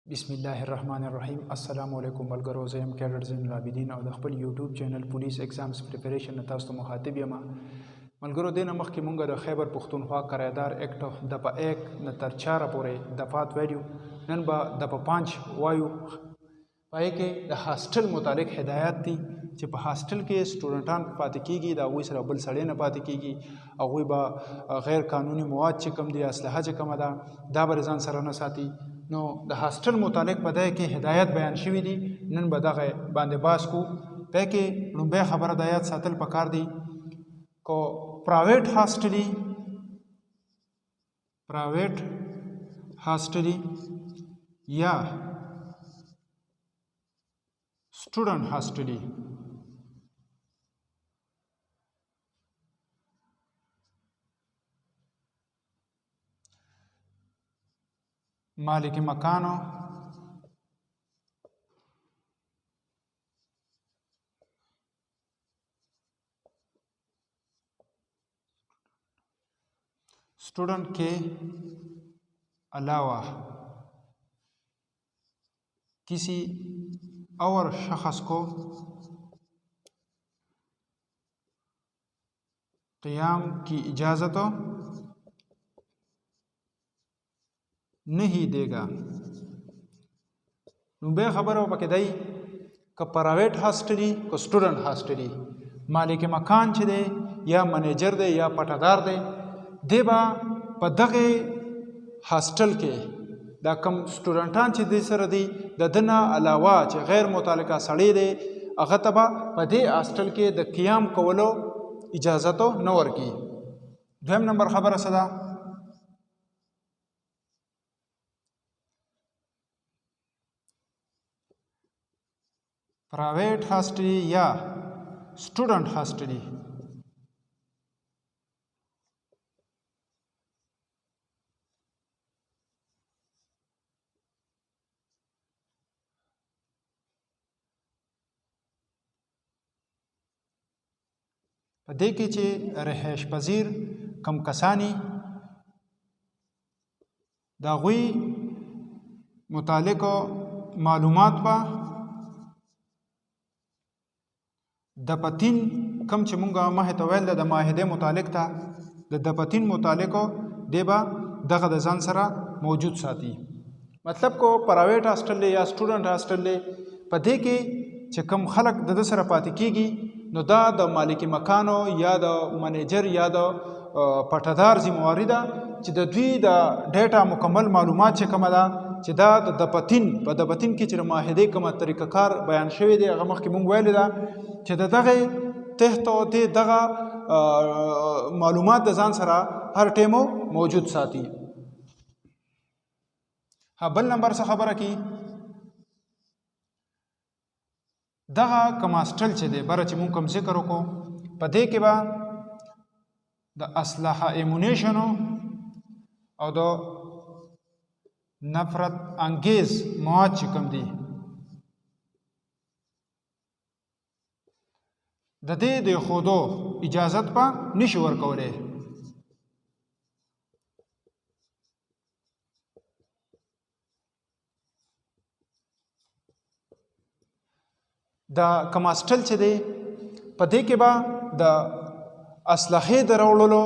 बिस्मिल्लाहिर्रहमानिर्रहीम। अस्सलामु अलैकुम मलगरो ज़म कैडर ज़ैनुल आबिदीन और खपल YouTube channel police exams preparation तास्तु मुखातिब यमा मलगरो दिन मखी मुंगा द खैबर पुख्तूनख्वा करारदार एक्ट दफ़ा 1 न तर 4 पूरे दफ़ात वैल्यू नन बा दफ़ा 5 वायु पाए के द हॉस्टल मुतालिक हिदायत थी कि हॉस्टल के स्टूडेंटान पाते कीगी दा वही सर बल सड़े न पाते कीगी और वही बा गैर कानूनी मवाद चिकम दिया असलहा चिकम अदा दा बरजान सर न साथी नो द हॉस्टल मुतालिक पदे के हिदायत बयान शवी दी नन बदगे बांदे बास को पे के लुम्बे खबर दायत सातल पकार दी को प्राइवेट हॉस्टली या स्टूडेंट हॉस्टली मालिक मकानो स्टूडेंट के अलावा किसी और शख्स को क़ियाम की इजाज़त नहीं देगा। बे खबर हो पकदई का प्राइवेट हॉस्टली को स्टूडेंट हॉस्टली मालिक मकान च दे या मैनेजर दे या पटादार दे देबा पदगे हॉस्टल के दा कम स्टूडेंटान च दे सर दी दना अलावा च गैर मुतालिका सड़ी दे अगतबा पदे हॉस्टल के द क़ियाम कवलो इजाज़तो नवर की। दोम नंबर खबर सदा प्राइवेट हॉस्टली या स्टूडेंट हॉस्टली पदे के चे रहायश पजीर कम कसानी दागुई मुतालिको मालूमात पा दपतिन कम चमुंगा माह तवैल द माहिदे मुतालिक था दपतिन मुतालिको देबा दगा दजान सरा मौजूद साथी मतलब को प्राइवेट हॉस्टल ले या स्टूडेंट हॉस्टल ले पदे के चकम खलक द सरा पाती कीगी नो दा द मालिक मकानो या द मैनेजर या द पटादार जिम्मेवारी दा چې د دوی د ډیټا مکمل معلومات چې کومه ده چې دا د دپتین په دپتین کې چې معاهدې کومه طریقه کار بیان شوی دی هغه مخکې مونږ ویلې ده چې د دغه تحت او دغه معلومات د ځان سره هر ټیمو موجود ساتي. ها بل نمبر څه خبره کی دغه کماسټل چې دی بره چې مونږ کوم ذکر وکړو په دې کې به د اسلحه ایمونیشنو او د نفرت انگیز مواد چې کوم دي د دې د خودو اجازت په نشي ورکولې. دا کماسټل چې دی په دې کې به د اسلحه دراوړلو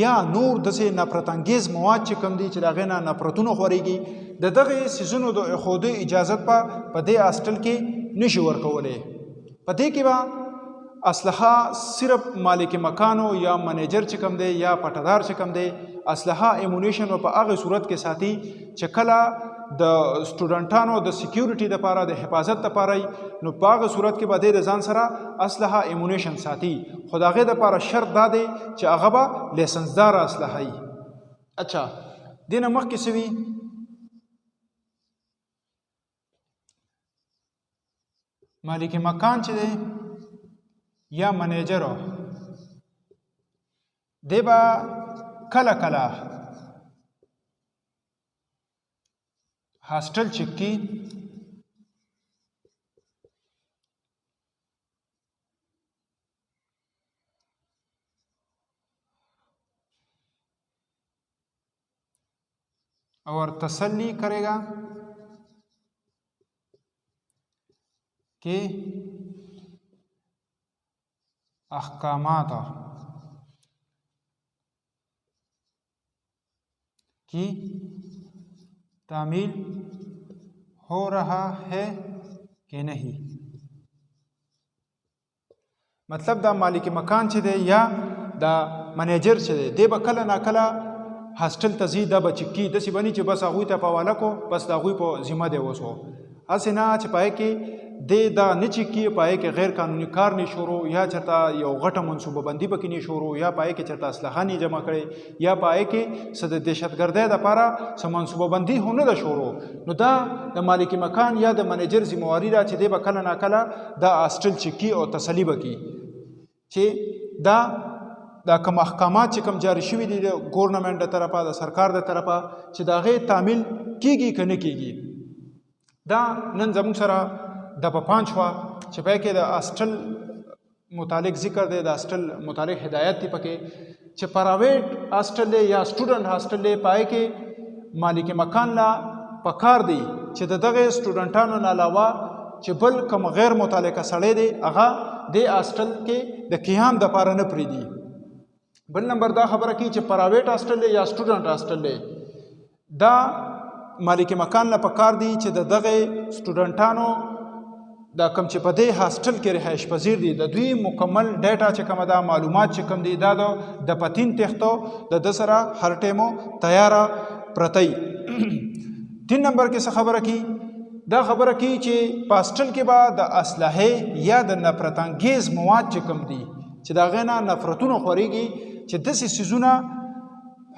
یا نور دسه نفرت انگیز مواد چې کم دي چې دا غنا نفرتونه خوريږي د دغه سيزونو د خوده اجازت په دې هاستل کې نشي ورکولې. په دې کې با اسلحه صرف مالک مکانو یا منیجر چې کم دی یا پټدار چې کم دی اسلحه ایمونیشن په هغه صورت کې ساتي چې کله د سټوډنټانو د سکیورټي لپاره د حفاظت لپاره نو په هغه صورت کې به د ځان سره اسلحه ایمونیشن ساتي خو د هغې دپاره شرط دا دی چې هغه به لیسنسدار اسلحه وي. اچھا دې نه مخکې څه وي مالک مکان چې دی یا منیجر دی به کله کله हॉस्टल चिक्की और तसल्ली करेगा के अहकामात की तामील हो रहा है कि नहीं। मतलब دا مالک مکان چې دی یا دا منیجر چې دی دی به کله ناکله هاسټل ته ځي دا به چک کي داسې به نه چې بس هغوی ته په حواله کو بس د هغوی په ذمه دی اوس و هسې نه چې پای کې دی دا نه چک کي پای کې غیر قانوني کار نه شروع یا چېرته یو غټه منصوبه بندي پکې نه شروع یا پای کې چېرته اسلحه نه جمع کړې یا پای کې څه د دهشتګردۍ دپاره څه منصوبه بندي هم نه ده شروع نو دا د مالک مکان یا د منیجر ذمهواري ده چې دی به کله ناکله دا هاسټل چک کي او تسلي به کي چې دا کوم احکامات چې کوم جاری شوي دي د ګورنمنټ د طرفه د سرکار د طرفه چې د هغې تعمیل کیږي که نه کیږي دا نن زموږ سره د په پام شوه چې پای کې د هاسټل متعلق ذکر دی د هاسټل متعلق هدایت دی پکې چې پرایویټ هاسټل دی یا سټوډنټ هاسټل دی پای کې مالک مکان لا پکار دی چې د دغه سټوډنټانو نه علاوه چې بل کوم غیر متعلقه سړی دی هغه د هاسټل کې د قیام د پاره نه پریږدي بل نمبر دا خبره کوي چې پرایویټ هاسټل دی یا سټوډنټ هاسټل دی دا مالک مکان له پکار دی چې د دغه سټوډنټانو دا کوم چې په دې هاسټل کې رهایش پذیر دي د دوی مکمل ډیټا چې کومه ده معلومات چې کوم دي دا د پتین تختو د سره هر ټیمو تیاره پرتی 3 نمبر کې څه خبره کوي دا خبره کوي چې په هاسټل کې به د اسلحې یا د نفرت انګیز مواد چې کوم دي چې د هغې نه نفرتونه خورېږي چې داسې څیزونه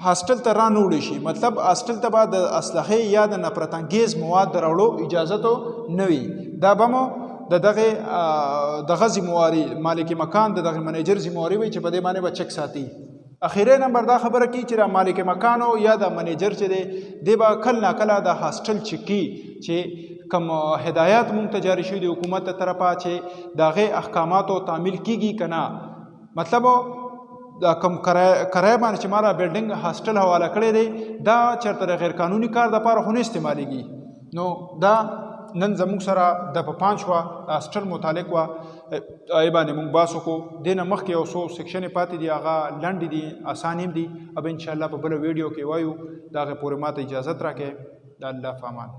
هاسټل ته را نه وړی شي مطلب هاسټل ته به د اسلحې یا د نفرت انګیز مواد د راوړو اجازه نه وي دا به مو د دغه ذمهواري مالک مکان د دغه منیجر ذمهواري وي چې په دې باندې به چک ساتي اخیری نمبر دا خبره کوي چې د مالک مکانو یا د منیجر چې دی دی به کله ناکله د هاسټل چکي چې کوم هدایات مونږ ته جاری شوي د حکومت ته طرفه چې د هغې احکاماتو تعمیل کیږي که نه مطلب دا کوم کرایه باندې چې ما را بلډینګ هاسټل حواله کړی دی دا چېرته د غیر قانوني کار دپاره خو نه استعمالیږي نو دا نن زموږ سره د په پام شوه هاسټل متعلق وه هغې باندې موږ بحث وکړو دې نه مخکې یو څو سیکشنې پاتې دي هغه لنډې دي اسان هم دي اب انشاءالله په بله ویډیو کې وایو د هغې پورې ما ته اجازت راکړئ د الله په امان